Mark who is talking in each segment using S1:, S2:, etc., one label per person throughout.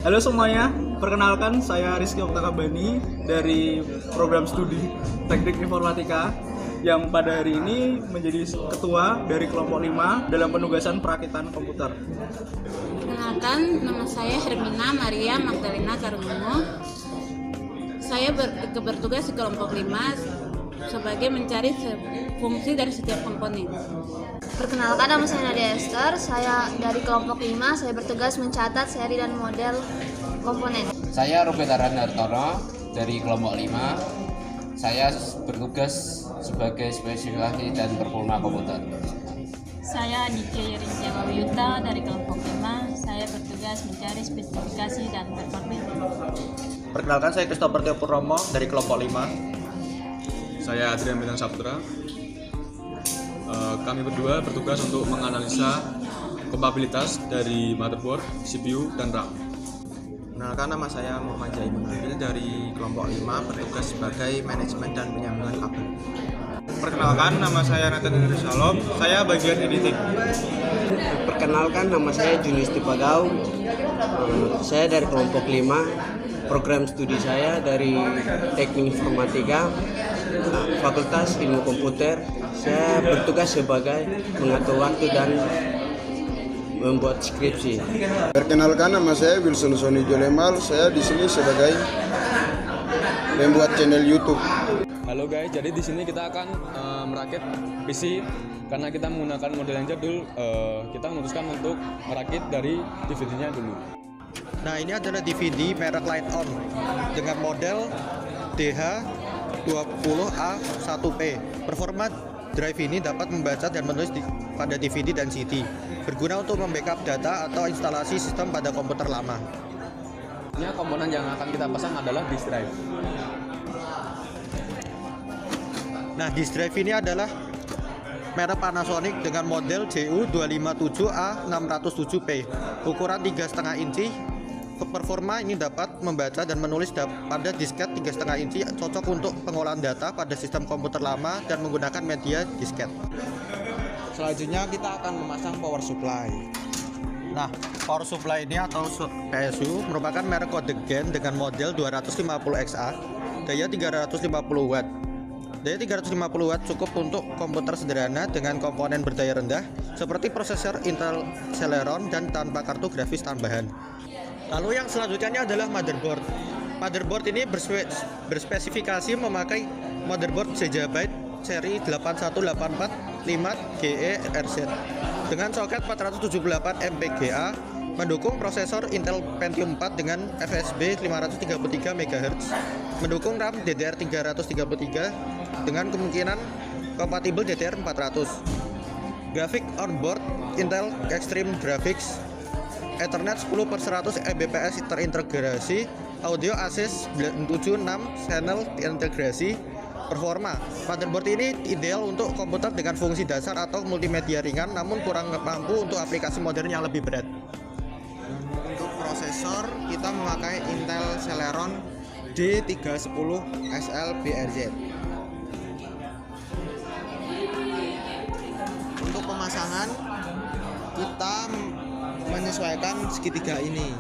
S1: Halo semuanya, perkenalkan saya Rizky Oktakabani dari program studi Teknik Informatika yang pada hari ini menjadi ketua dari kelompok 5 dalam penugasan perakitan komputer.
S2: Perkenalkan, nama saya Hermina Maria Magdalena Karungo. Saya bertugas di kelompok 5 sebagai mencari fungsi dari setiap komponen.
S3: Perkenalkan, nama saya Nadia Esther. Saya dari kelompok 5, saya bertugas mencatat seri dan model komponen.
S4: Saya Robert Hartono dari kelompok 5. Saya bertugas sebagai spesifikasi dan performa komputer.
S5: Saya Nike Rinjawa Wiyuta dari kelompok 5. Saya bertugas mencari spesifikasi dan performa.
S6: Perkenalkan, saya Christopher Teo Purnomo dari kelompok 5.
S7: Saya Adrian Bintang Saputra. Kami berdua bertugas untuk menganalisa kompatibilitas dari motherboard, CPU, dan RAM.
S6: Perkenalkan, nama saya Muhammad Jaimun Nabil dari kelompok 5, bertugas sebagai manajemen dan penyambungan kabel.
S8: Perkenalkan, nama saya Nathan Henry Shalom, saya bagian editing.
S9: Perkenalkan, nama saya Junis Tipagau. Saya dari kelompok 5. Program studi saya dari Teknik Informatika, Fakultas Ilmu Komputer. Saya bertugas sebagai mengatur waktu dan membuat skripsi.
S10: Perkenalkan, nama saya Wilson Sony Jolemal. Saya di sini sebagai membuat channel YouTube.
S7: Halo guys, jadi di sini kita akan merakit PC karena kita menggunakan model yang jadul. Kita memutuskan untuk merakit dari DVD-nya dulu.
S6: Nah, ini adalah DVD merek Light On dengan model DH20A1P. Performa drive ini dapat membaca dan menulis pada DVD dan CD, berguna untuk membackup data atau instalasi sistem pada komputer lama.
S7: Ini komponen yang akan kita pasang adalah disk drive.
S6: Nah, disk drive ini adalah merek Panasonic dengan model JU257A607P, ukuran 3,5 inci. Performa ini dapat membaca dan menulis pada disket 3,5 inci, cocok untuk pengolahan data pada sistem komputer lama dan menggunakan media disket. Selanjutnya kita akan memasang power supply. Nah, power supply ini atau PSU merupakan merek kode gen dengan model 250XA, daya 350 watt. Daya 350 watt cukup untuk komputer sederhana dengan komponen berdaya rendah seperti prosesor Intel Celeron dan tanpa kartu grafis tambahan. Lalu yang selanjutnya adalah motherboard. Motherboard ini berspesifikasi memakai motherboard Gigabyte seri 81845GE-RZ dengan soket 478 MPGA, mendukung prosesor Intel Pentium 4 dengan FSB 533 MHz, mendukung RAM DDR333 dengan kemungkinan kompatibel DDR400. Grafik onboard Intel Extreme Graphics, Ethernet 10/100 Mbps terintegrasi, audio ASIC 76 channel terintegrasi. Performa motherboard ini ideal untuk komputer dengan fungsi dasar atau multimedia ringan, namun kurang mampu untuk aplikasi modern yang lebih berat. Untuk prosesor kita memakai Intel Celeron D310SL-BRZ. Untuk pemasangan kita menyesuaikan segitiga ini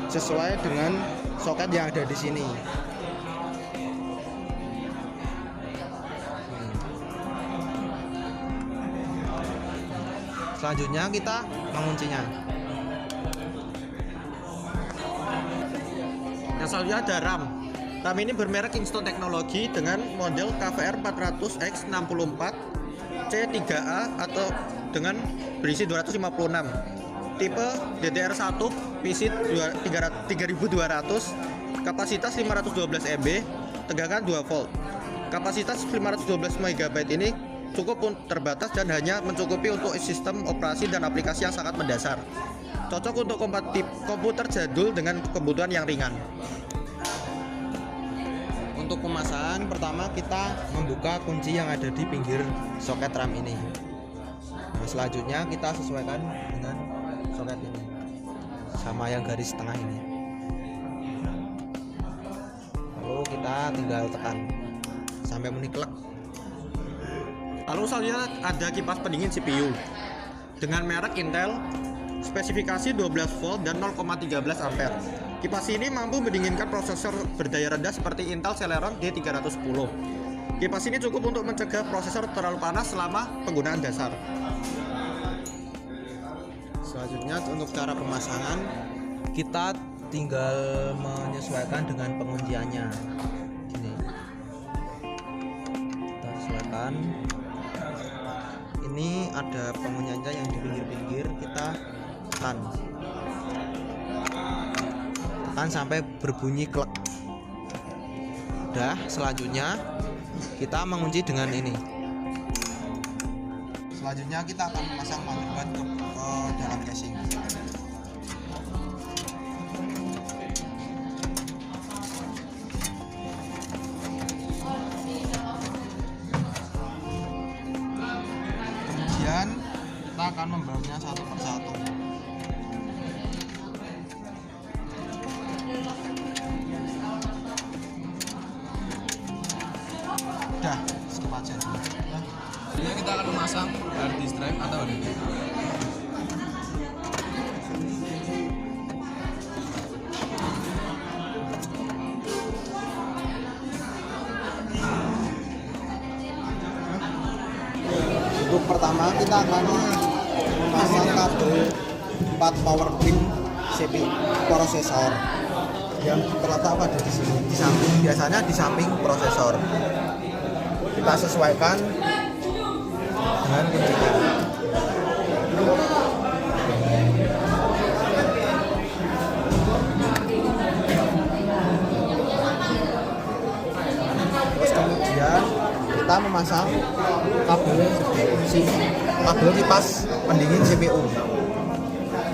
S6: sesuai dengan soket yang ada di sini. Selanjutnya kita menguncinya. Yang selanjutnya ada RAM. RAM ini bermerek Kingston Technology dengan model KVR 400X64 C3A atau dengan berisi 256, tipe DDR1 PC 3200, kapasitas 512 MB, tegangan 2 volt. Kapasitas 512 MB ini cukup terbatas dan hanya mencukupi untuk sistem operasi dan aplikasi yang sangat mendasar. Cocok untuk komputer jadul dengan kebutuhan yang ringan. Untuk pemasangan, pertama kita membuka kunci yang ada di pinggir soket RAM ini. Nah, selanjutnya kita sesuaikan dengan soket ini sama yang garis tengah ini. Lalu kita tinggal tekan sampai bunyi klek. Lalu selanjutnya ada kipas pendingin CPU dengan merek Intel spesifikasi 12 volt dan 0,13 ampere. Kipas ini mampu mendinginkan prosesor berdaya rendah seperti Intel Celeron D310. Kipas ini cukup untuk mencegah prosesor terlalu panas selama penggunaan dasar.
S11: Selanjutnya untuk cara pemasangan, kita tinggal menyesuaikan dengan pengunciannya. Gini, kita sesuaikan. Ini ada pengunciannya yang di pinggir-pinggir, kita tekan sampai berbunyi klek. Udah, selanjutnya kita mengunci dengan ini. Selanjutnya kita akan memasang motherboard ke dalam casing. Kemudian kita akan membawanya satu persatu. Udah, skip aja.
S7: Selanjutnya kita akan memasang hard disk drive atau HDD.
S11: Untuk pertama kita akan memasang kabel 4 power pin CPU prosesor yang terletak pada di sini, di samping, biasanya di samping prosesor. Kita sesuaikan dengan kuncinya. Terus kemudian kita memasang kabel kipas pendingin CPU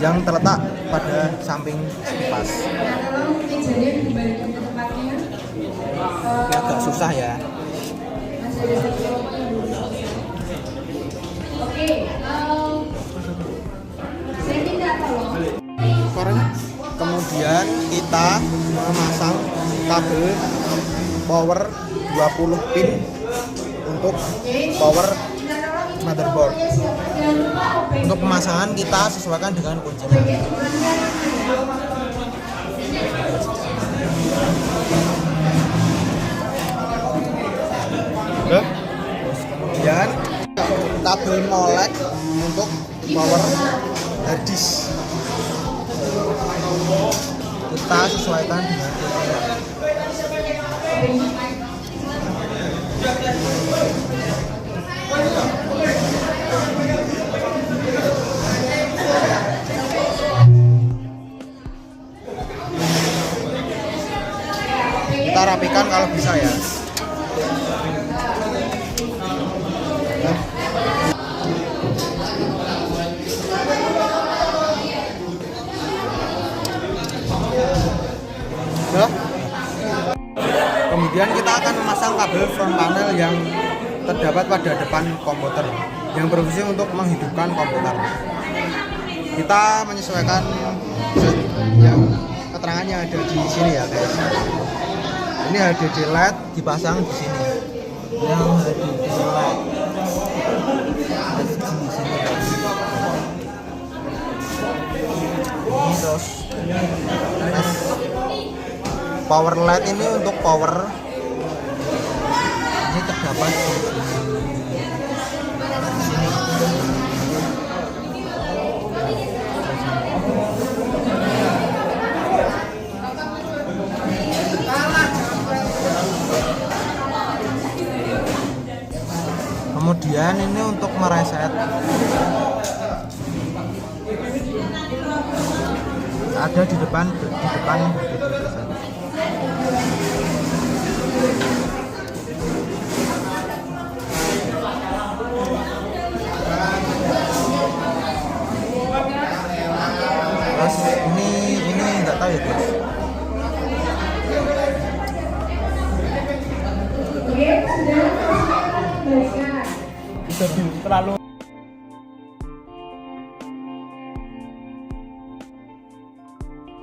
S11: yang terletak pada samping kipas. Ini agak susah ya. Kemudian kita memasang kabel power 20 pin untuk power motherboard. Untuk pemasangan kita sesuaikan dengan kuncinya. Kemudian kabel molek untuk power hard disk. Kita sesuaikan dengan kuncinya. Kita rapikan kalau bisa ya. Kemudian kita akan memasang kabel front panel yang terdapat pada depan komputer yang berfungsi untuk menghidupkan komputer. Kita menyesuaikan yang keterangannya ada di sini ya guys. Ini HDD LED dipasang di sini. Yang HDD LED ada di sini. Ini terus power LED ini untuk power. Ini terdapat di sini. Kemudian ini untuk mereset. Ada di depan terus ini nggak tahu ya guys.
S1: Terlalu